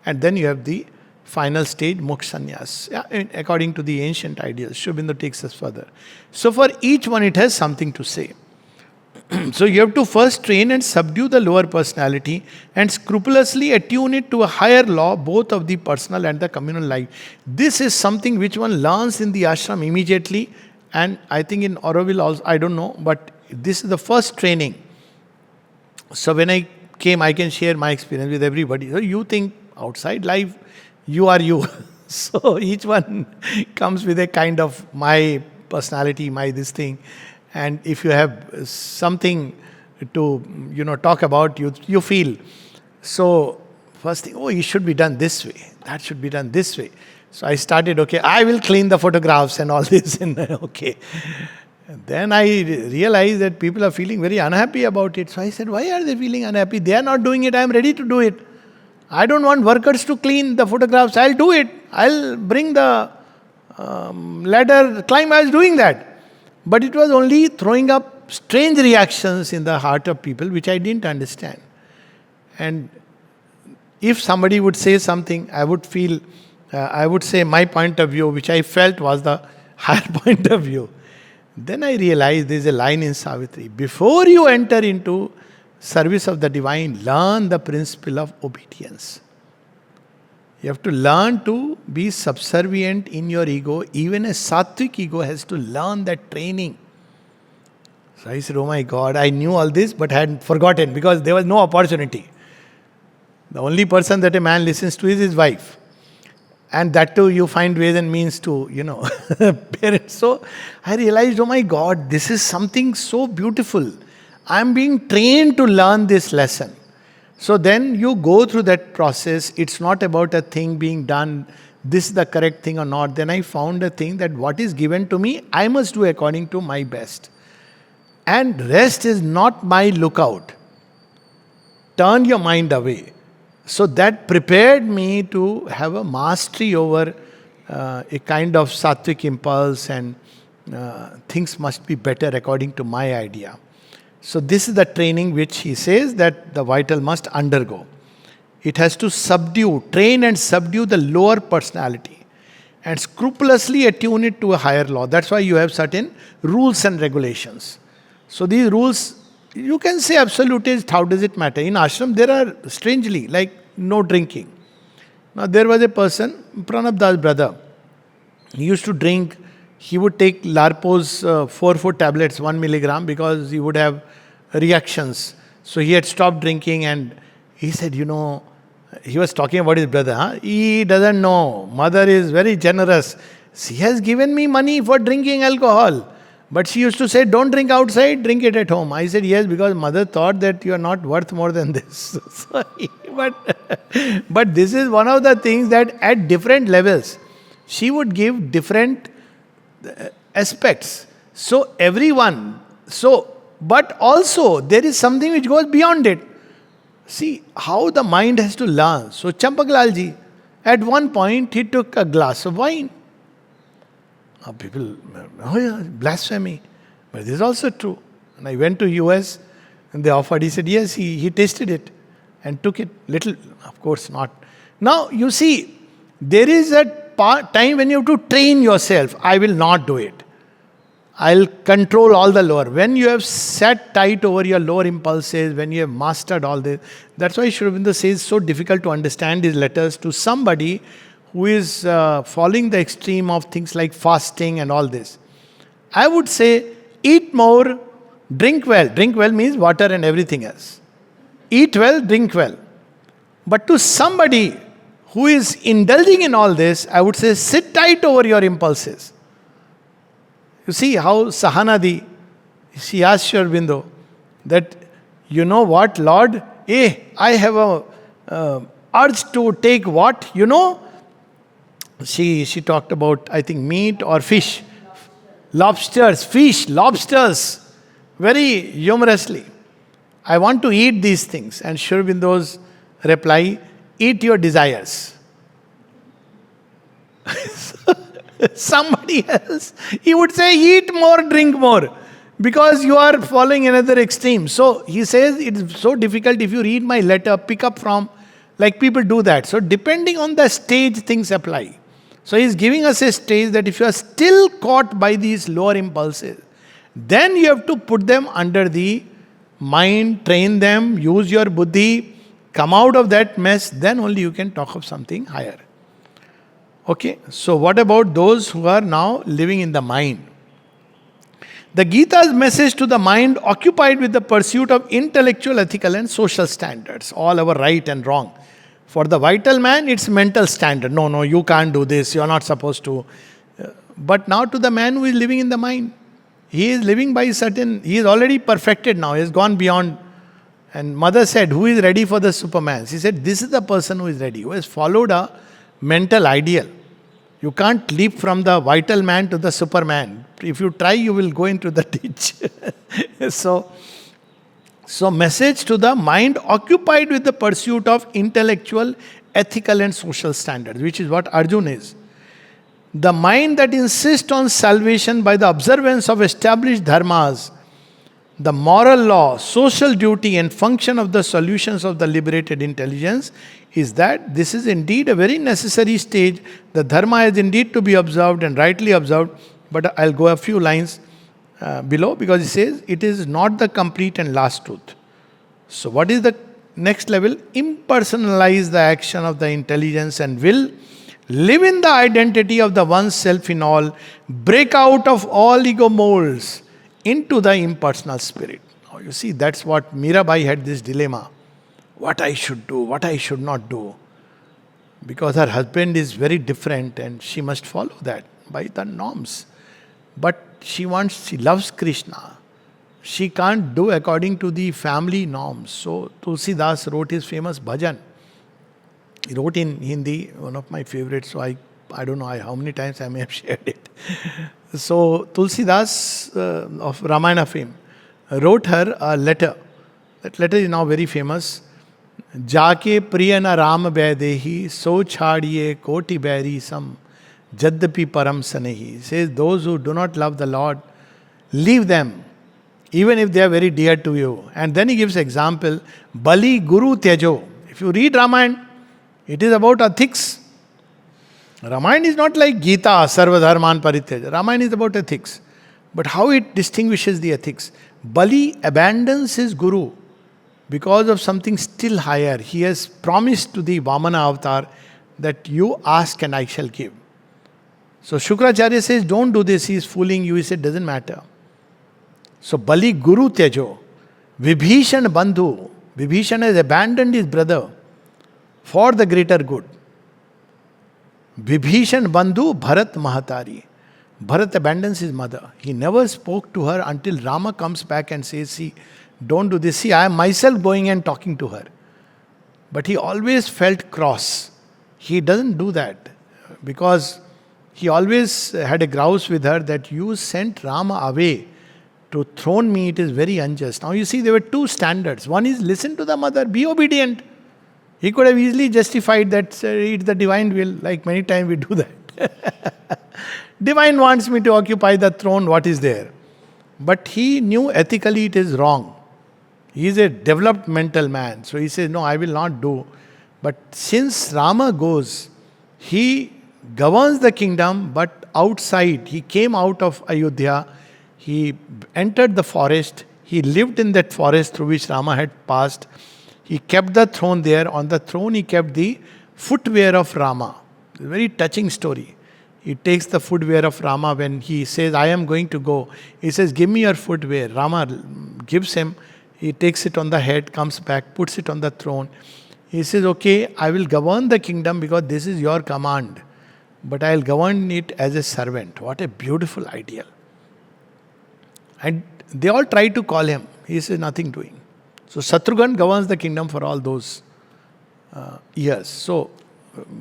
Speaker 1: And then you have the final stage, moksha sannyas. Yeah, according to the ancient ideas. Aurobindo takes us further. So for each one it has something to say. So you have to first train and subdue the lower personality and scrupulously attune it to a higher law, both of the personal and the communal life. This is something which one learns in the ashram immediately, and I think in Auroville also, I don't know, but this is the first training. So when I came, I can share my experience with everybody. So you think outside life, you are you. So each one comes with a kind of my personality, my this thing. And if you have something to talk about, you feel. So first thing, it should be done this way. That should be done this way. So I started, I will clean the photographs and all this. And okay. And then I realized that people are feeling very unhappy about it. So I said, why are they feeling unhappy? They are not doing it. I am ready to do it. I don't want workers to clean the photographs. I'll do it. I'll bring the ladder, climb. I was doing that. But it was only throwing up strange reactions in the heart of people, which I didn't understand. And if somebody would say something, I would say my point of view, which I felt was the higher point of view. Then I realized there's a line in Savitri. Before you enter into service of the divine, learn the principle of obedience. You have to learn to be subservient in your ego. Even a sattvic ego has to learn that training. So I said, oh my God, I knew all this but had forgotten because there was no opportunity. The only person that a man listens to is his wife. And that too, you find ways and means to, parents. So I realized, oh my God, this is something so beautiful. I'm being trained to learn this lesson. So then you go through that process. It's not about a thing being done, this is the correct thing or not. Then I found a thing that what is given to me, I must do according to my best. And rest is not my lookout. Turn your mind away. So that prepared me to have a mastery over a kind of sattvic impulse, and things must be better according to my idea. So this is the training which he says that the vital must undergo. It has to train and subdue the lower personality and scrupulously attune it to a higher law. That's why you have certain rules and regulations. So these rules, you can say absolutist, how does it matter? In ashram, there are strangely, like no drinking. Now there was a person, Pranab Das' brother, he used to drink. He would take Larpo's 4 tablets, 1 milligram, because he would have reactions. So he had stopped drinking, and he said, he was talking about his brother. He doesn't know. Mother is very generous. She has given me money for drinking alcohol. But she used to say, don't drink outside, drink it at home. I said, yes, because mother thought that you are not worth more than this. But this is one of the things that at different levels, she would give different aspects. So everyone, but also there is something which goes beyond it. See how the mind has to learn. So Champaklalji, at one point he took a glass of wine. Now people, blasphemy. But this is also true. And I went to US and they offered, he said, yes, he tasted it and took it little, of course not. Now you see, there is a time when you have to train yourself. I will not do it. I'll control all the lower. When you have sat tight over your lower impulses, when you have mastered all this, that's why Aurobindo says it's so difficult to understand his letters to somebody who is following the extreme of things like fasting and all this. I would say, eat more, drink well. Drink well means water and everything else. Eat well, drink well. But to somebody who is indulging in all this, I would say, sit tight over your impulses. You see how Sahanadi, she asked Aurobindo that, you know what, Lord, I have a urge to take what, She talked about, I think, meat or fish. Lobsters, very humorously. I want to eat these things. And Aurobindo's reply, eat your desires. Somebody else, he would say, eat more, drink more. Because you are following another extreme. So he says it is so difficult if you read my letter, pick up from, like people do that. So depending on the stage, things apply. So he's giving us a stage that if you are still caught by these lower impulses, then you have to put them under the mind, train them, use your buddhi, come out of that mess, then only you can talk of something higher. Okay, so what about those who are now living in the mind? The Gita's message to the mind occupied with the pursuit of intellectual, ethical, and social standards, all our right and wrong. For the vital man, it's mental standard. No, no, you can't do this, you're not supposed to. But now to the man who is living in the mind, he is living by certain, he is already perfected now, he has gone beyond. And mother said, who is ready for the Superman? She said, this is the person who is ready, who has followed a mental ideal. You can't leap from the vital man to the Superman. If you try, you will go into the ditch. So message to the mind occupied with the pursuit of intellectual, ethical and social standards, which is what Arjun is. The mind that insists on salvation by the observance of established dharmas, the moral law, social duty and function of the solutions of the liberated intelligence is that this is indeed a very necessary stage. The dharma is indeed to be observed and rightly observed. But I'll go a few lines below because it says it is not the complete and last truth. So what is the next level? Impersonalize the action of the intelligence and will. Live in the identity of the one self in all. Break out of all ego molds into the impersonal spirit. Now you see, that's what Mirabai had this dilemma. What I should do, what I should not do. Because her husband is very different and she must follow that by the norms. But she loves Krishna. She can't do according to the family norms. So Tulsidas wrote his famous bhajan. He wrote in Hindi, one of my favorites, so I don't know how many times I may have shared it. So Tulsidas of Ramayana fame wrote her a letter. That letter is now very famous. Jaake priyana ram baidehi so chhadiye koti bairi sam jaddapi param sanehi. He says those who do not love the Lord, leave them, even if they are very dear to you. And then he gives example, Bali Guru Tyajo. If you read Ramayana, it is about ethics. Ramayana is not like Gita, Sarva Dharman Parityaja. Ramayana is about ethics. But how it distinguishes the ethics? Bali abandons his guru because of something still higher. He has promised to the Vamana avatar that you ask and I shall give. So Shukracharya says, don't do this, he is fooling you. He said, doesn't matter. So Bali Guru Tyajo, Vibhishan Bandhu. Vibhishan has abandoned his brother for the greater good. Vibhishan Bandhu Bharat Mahatari. Bharat abandons his mother. He never spoke to her until Rama comes back and says, see, don't do this. See, I am myself going and talking to her. But he always felt cross. He doesn't do that because he always had a grouse with her that you sent Rama away to throne me. It is very unjust. Now you see, there were two standards. One is listen to the mother, be obedient. He could have easily justified that it's the divine will, like many times we do that. Divine wants me to occupy the throne, what is there? But he knew ethically it is wrong. He is a developed mental man. So he says, no, I will not do. But since Rama goes, he governs the kingdom, but outside, he came out of Ayodhya, he entered the forest, he lived in that forest through which Rama had passed. He kept the throne there. On the throne, he kept the footwear of Rama. It's a very touching story. He takes the footwear of Rama when he says, I am going to go. He says, give me your footwear. Rama gives him. He takes it on the head, comes back, puts it on the throne. He says, okay, I will govern the kingdom because this is your command. But I will govern it as a servant. What a beautiful ideal. And they all try to call him. He says, nothing doing. So Shatrughan governs the kingdom for all those years. So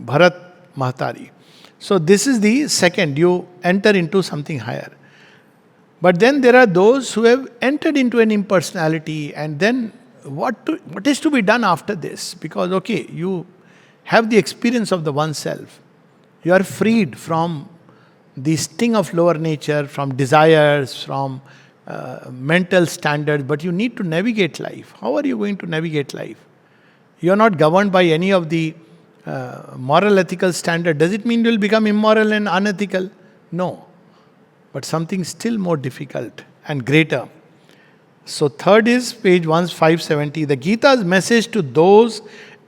Speaker 1: Bharat Mahatari. So this is the second. You enter into something higher. But then there are those who have entered into an impersonality, and then what is to be done after this? Because okay, you have the experience of the oneself. You are freed from the sting of lower nature, from desires, from mental standards, but you need to navigate life. How are you going to navigate life? You are not governed by any of the moral ethical standard. Does it mean you will become immoral and unethical? No. But something still more difficult and greater. So third is page 570. The Gita's message to those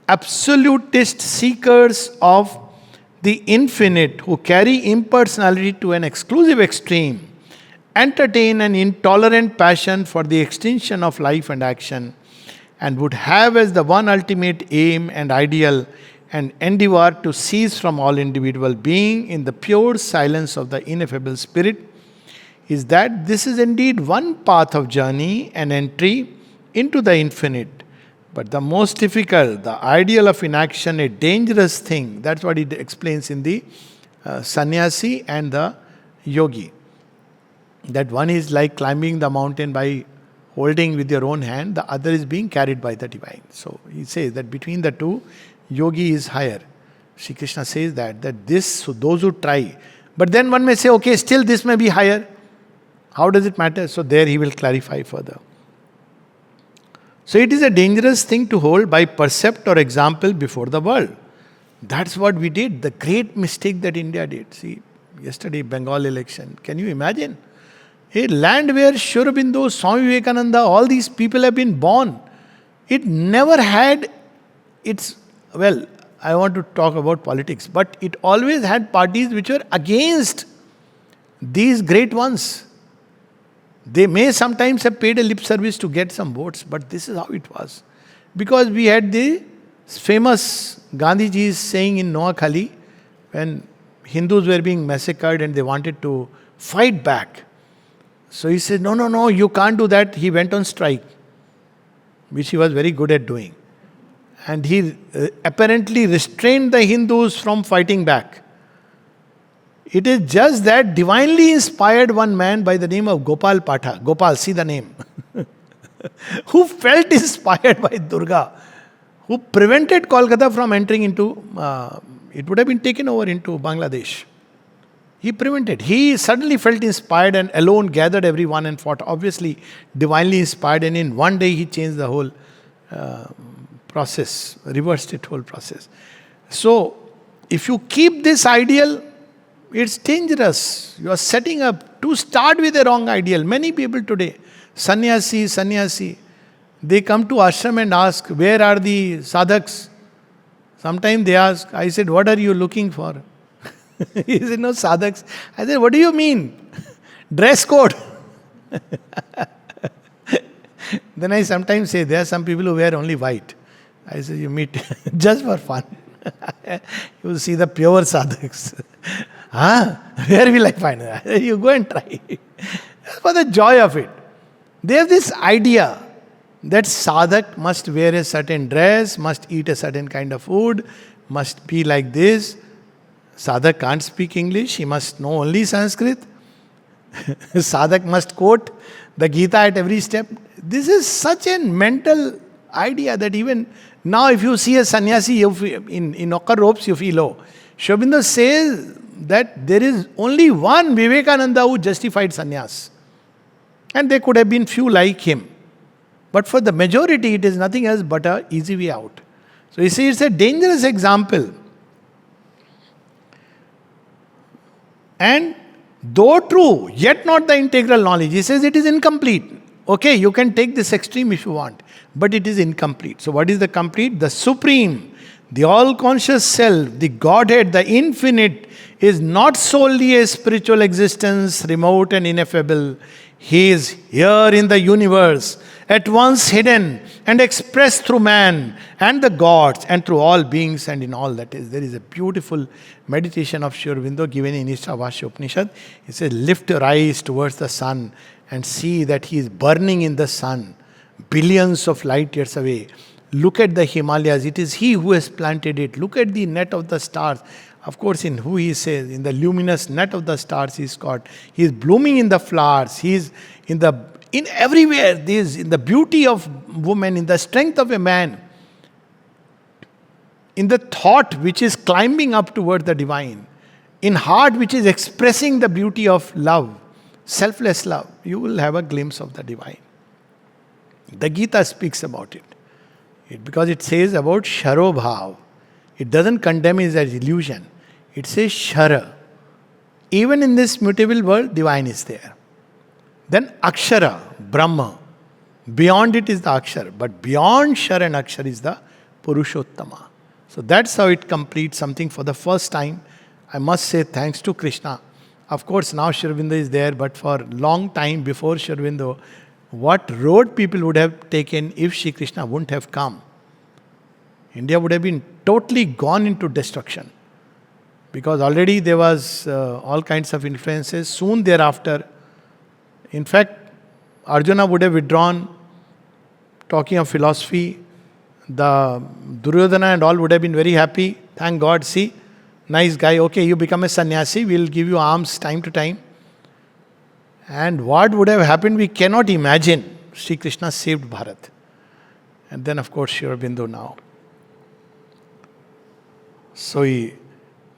Speaker 1: absolutist seekers of the infinite who carry impersonality to an exclusive extreme, entertain an intolerant passion for the extinction of life and action, and would have as the one ultimate aim and ideal an endeavor to cease from all individual being in the pure silence of the ineffable spirit, is that this is indeed one path of journey and entry into the infinite, but the most difficult, the ideal of inaction, a dangerous thing. That's what he explains in the sannyasi and the yogi. That one is like climbing the mountain by holding with your own hand, the other is being carried by the divine. So he says that between the two, yogi is higher. Shri Krishna says that this, so those who try. But then one may say, okay, still this may be higher. How does it matter? So there he will clarify further. So it is a dangerous thing to hold by percept or example before the world. That's what we did. The great mistake that India did. See, yesterday Bengal election. Can you imagine? A land where Aurobindo, Swami Vivekananda, all these people have been born. It never had its, well, I want to talk about politics, but it always had parties which were against these great ones. They may sometimes have paid a lip service to get some votes, but this is how it was. Because we had the famous Gandhiji's saying in Noakhali, when Hindus were being massacred and they wanted to fight back. So he said, no, you can't do that. He went on strike, which he was very good at doing. And he apparently restrained the Hindus from fighting back. It is just that divinely inspired one man by the name of Gopal Patha. Gopal, see the name. Who felt inspired by Durga. Who prevented Kolkata from entering into, it would have been taken over into Bangladesh. He prevented. He suddenly felt inspired and alone gathered everyone and fought. Obviously, divinely inspired, and in one day he changed the whole process, reversed it whole process. So, if you keep this ideal, it's dangerous. You are setting up to start with a wrong ideal. Many people today, sannyasi, they come to ashram and ask, where are the sadhaks? Sometimes they ask, I said, what are you looking for? He said, no, sadhaks. I said, what do you mean? Dress code. Then I sometimes say, there are some people who wear only white. I said, you meet just for fun. You will see the pure sadhaks. Where will I find that? You go and try. For the joy of it. They have this idea that sadhak must wear a certain dress, must eat a certain kind of food, must be like this. Sadhak can't speak English, he must know only Sanskrit. Sadhak must quote the Gita at every step. This is such a mental idea that even now if you see a sannyasi in ochre robes, you feel, oh. Aurobindo says that there is only one Vivekananda who justified sannyas. And there could have been few like him. But for the majority, it is nothing else but an easy way out. So you see, it's a dangerous example. And though true, yet not the integral knowledge. He says it is incomplete. Okay, you can take this extreme if you want, but it is incomplete. So what is the complete? The supreme, the all-conscious self, the Godhead, the infinite is not solely a spiritual existence, remote and ineffable. He is here in the universe, at once hidden and expressed through man and the gods and through all beings and in all that is. There is a beautiful meditation of Sri Aurobindo given in Ishtavasya Upanishad. It says, lift your eyes towards the sun and see that he is burning in the sun, billions of light years away. Look at the Himalayas, it is he who has planted it. Look at the net of the stars. Of course, in who he says, in the luminous net of the stars he is caught. He is blooming in the flowers. He is in everywhere. This in the beauty of woman, in the strength of a man, in the thought which is climbing up toward the divine. in heart which is expressing the beauty of love, selfless love, you will have a glimpse of the divine. The Gita speaks about it. Because it says about Sharobhav. It doesn't condemn it as illusion. It says Shara. Even in this mutable world, divine is there. Then Akshara, Brahma. Beyond it is the Akshar. But beyond Shara and Akshar is the Purushottama. So that's how it completes something for the first time. I must say thanks to Krishna. Of course, now Sri Aurobindo is there, but for a long time before Sri Aurobindo, what road people would have taken if Sri Krishna wouldn't have come. India would have been totally gone into destruction. Because already there was all kinds of influences. Soon thereafter, in fact, Arjuna would have withdrawn, talking of philosophy. The Duryodhana and all would have been very happy. Thank God, see, nice guy, okay, you become a sannyasi, we'll give you alms time to time. And what would have happened, we cannot imagine. Sri Krishna saved Bharat. And then, of course, Sri Aurobindo now. So,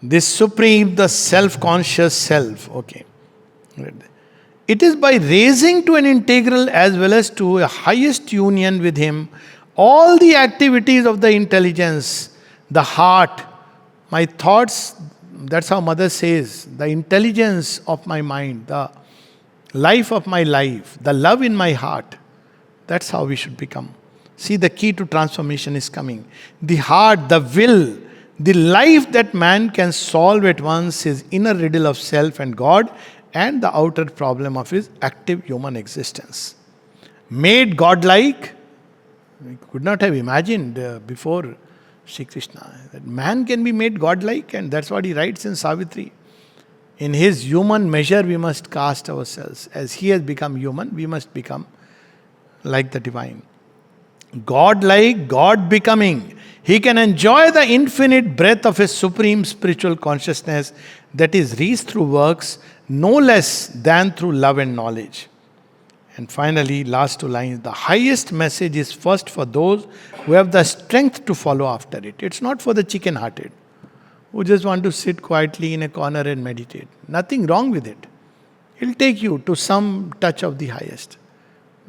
Speaker 1: this supreme, the self-conscious self, okay. It is by raising to an integral as well as to a highest union with Him, all the activities of the intelligence, the heart, my thoughts, that's how Mother says, the intelligence of my mind, the life of my life, the love in my heart. That's how we should become. See, the key to transformation is coming. The heart, the will, the life that man can solve at once his inner riddle of self and God and the outer problem of his active human existence. Made godlike, we could not have imagined before Sri Krishna that man can be made godlike, and that's what he writes in Savitri. In his human measure, we must cast ourselves. As he has become human, we must become like the divine. God-like, God-becoming. He can enjoy the infinite breadth of his supreme spiritual consciousness that is reached through works no less than through love and knowledge. And finally, last two lines, the highest message is first for those who have the strength to follow after it. It's not for the chicken-hearted, who just want to sit quietly in a corner and meditate. Nothing wrong with it. It'll take you to some touch of the highest.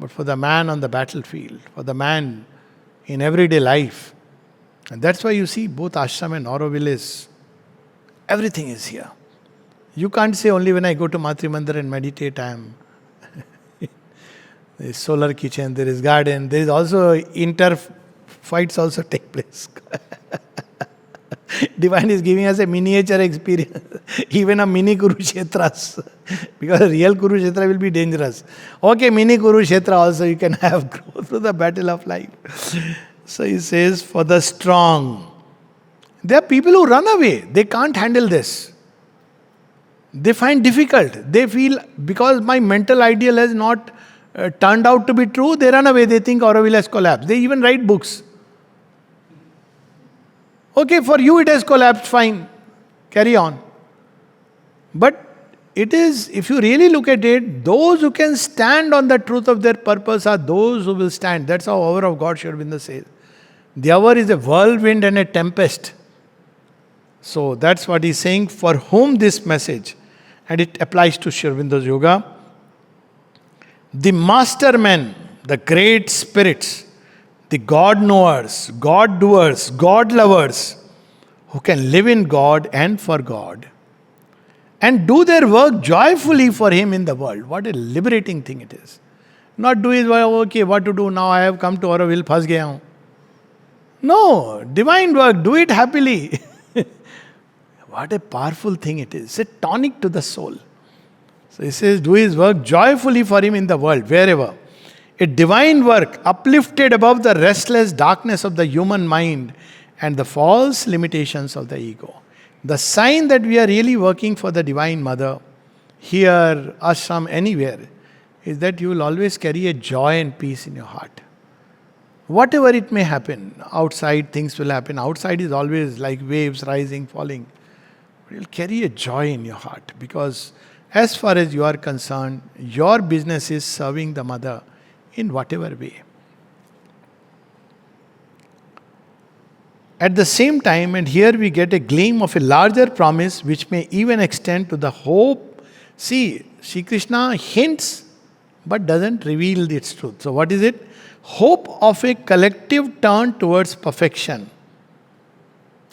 Speaker 1: But for the man on the battlefield, for the man in everyday life, and that's why you see both ashram and Auroville is, everything is here. You can't say only when I go to Matri Mandir and meditate I am. There is solar kitchen, there is garden, there is also inter-fights also take place. Divine is giving us a miniature experience, even a mini Kurushetras, because real Kurukshetra will be dangerous. Okay, mini Kurukshetra also you can have, go through the battle of life. So he says, for the strong. There are people who run away, they can't handle this. They find difficult. They feel, because my mental ideal has not turned out to be true, they run away, they think Auroville has collapsed. They even write books. Okay, for you it has collapsed, fine. Carry on. But it is, if you really look at it, those who can stand on the truth of their purpose are those who will stand. That's how hour of God, Sri Aurobindo says. The hour is a whirlwind and a tempest. So that's what he's saying, for whom this message, and it applies to Sri Aurobindo's yoga. The master men, the great spirits, the God knowers, God doers, God lovers, who can live in God and for God, and do their work joyfully for Him in the world. What a liberating thing it is. Not do it, okay, what to do now? I have come to Auroville, phas gaya hu. No, divine work, do it happily. What a powerful thing it is. It's a tonic to the soul. So he says, do his work joyfully for Him in the world, wherever. A divine work uplifted above the restless darkness of the human mind and the false limitations of the ego. The sign that we are really working for the Divine Mother, here, ashram, anywhere, is that you will always carry a joy and peace in your heart. Whatever it may happen, outside things will happen. Outside is always like waves rising, falling. You'll carry a joy in your heart, because as far as you are concerned, your business is serving the Mother in whatever way. At the same time, and here we get a gleam of a larger promise which may even extend to the hope. See, Sri Krishna hints but doesn't reveal its truth. So, what is it? Hope of a collective turn towards perfection.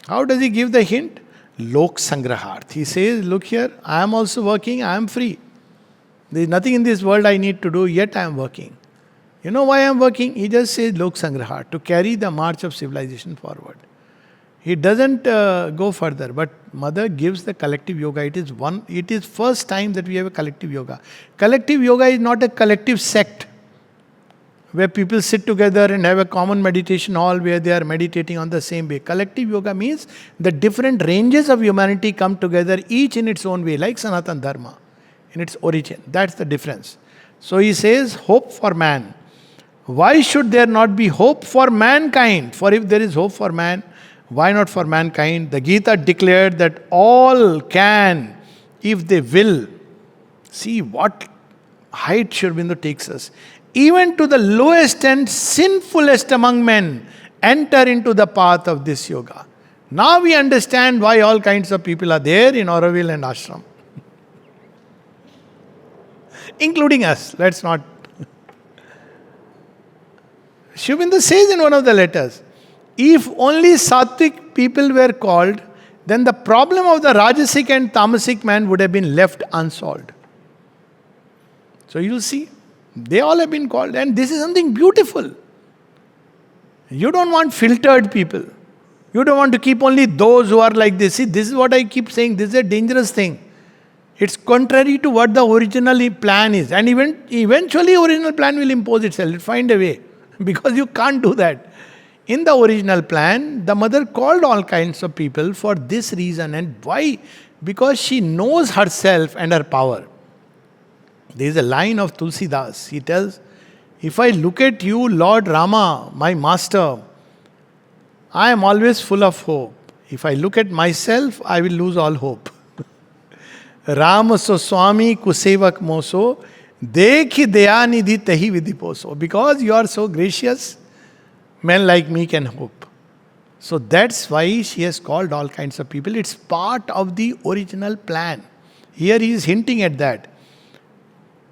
Speaker 1: How does he give the hint? Lok Sangrahart. He says, look here, I am also working, I am free. There is nothing in this world I need to do, yet I am working. You know why I am working? He just says Lok Sangrahart, to carry the march of civilization forward. He doesn't go further, but Mother gives the collective yoga. It is first time that we have a collective yoga. Collective yoga is not a collective sect where people sit together and have a common meditation hall where they are meditating on the same way. Collective yoga means the different ranges of humanity come together, each in its own way, like Sanatan Dharma, in its origin. That's the difference. So he says, hope for man. Why should there not be hope for mankind? For if there is hope for man, why not for mankind? The Gita declared that all can, if they will. See what height Sri Aurobindo takes us. Even to the lowest and sinfulest among men, enter into the path of this yoga. Now we understand why all kinds of people are there in Auroville and ashram. Including us. Let's not. Sri Aurobindo says in one of the letters, if only Sattvic people were called, then the problem of the Rajasic and Tamasic man would have been left unsolved. So you'll see, they all have been called, and this is something beautiful. You don't want filtered people. You don't want to keep only those who are like this. See, this is what I keep saying, this is a dangerous thing. It's contrary to what the original plan is. And eventually original plan will impose itself. It'll find a way. Because you can't do that. In the original plan, the mother called all kinds of people for this reason. And why? Because she knows herself and her power. There is a line of Tulsidas. He tells, if I look at you, Lord Rama, my master, I am always full of hope. If I look at myself, I will lose all hope. Ram so Swami kusevak moso, dekhi dayanidhi tahi vidiposo. Because you are so gracious, men like me can hope. So that's why she has called all kinds of people. It's part of the original plan. Here he is hinting at that.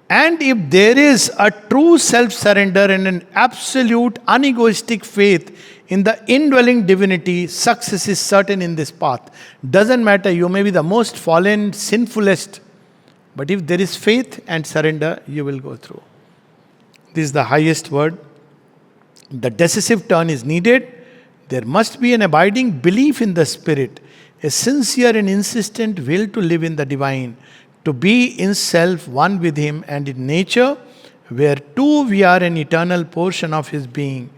Speaker 1: And if there is a true self-surrender and an absolute unegoistic faith in the indwelling divinity, success is certain in this path. Doesn't matter, you may be the most fallen, sinfulest, but if there is faith and surrender, you will go through. This is the highest word. The decisive turn is needed. There must be an abiding belief in the Spirit, a sincere and insistent will to live in the divine, to be in self one with Him and in nature, where two we are an eternal portion of His being,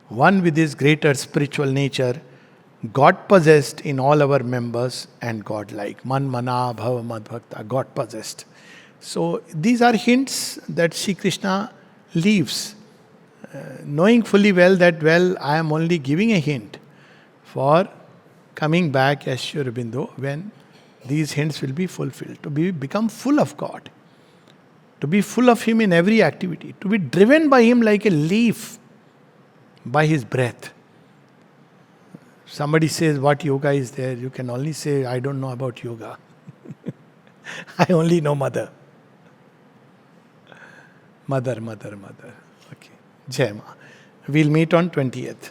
Speaker 1: one with His greater spiritual nature, God possessed in all our members and God-like. Man mana bhava mad bhakta, God possessed. So these are hints that Sri Krishna leaves, knowing fully well that, I am only giving a hint for coming back as Sri Aurobindo when these hints will be fulfilled. To become full of God. To be full of Him in every activity. To be driven by Him like a leaf by His breath. Somebody says, what yoga is there? You can only say, I don't know about yoga. I only know Mother. Mother. Okay. Jai Ma. We'll meet on 20th.